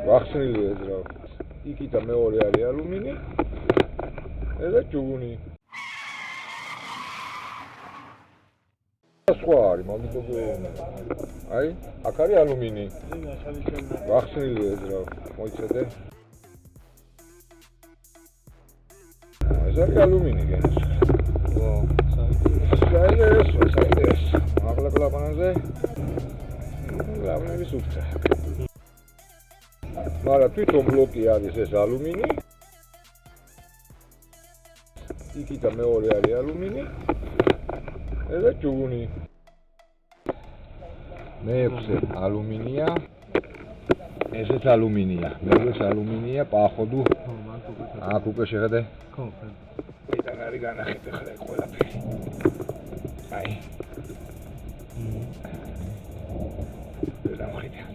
ვახსნილი ეძრავ. იქითა მეორე არის ალუმინი. და ჯუგუნი. სხვა არის, მომიგობე. აი, აქ არის ალუმინი. ვახსნილი ეძრავ. მოიცადე. ეს არის ალუმინი გენს. საინტერესო. ახლა კლაპანაზე. გლავნების უხთა. მაგრამ თვითონ ბლოკი არის ეს ალუმინი. იქითა მეორე არის ალუმინი. და ჯუგუნი. მეექვსე ალუმინია. ესეც ალუმინია. მეექვსე ალუმინია, პაახოდუ. აქ უკვე შეხედე. ხო, ხო. იდან არის განახეთე ხლა ყველაფერი. აი. და მხრიდან.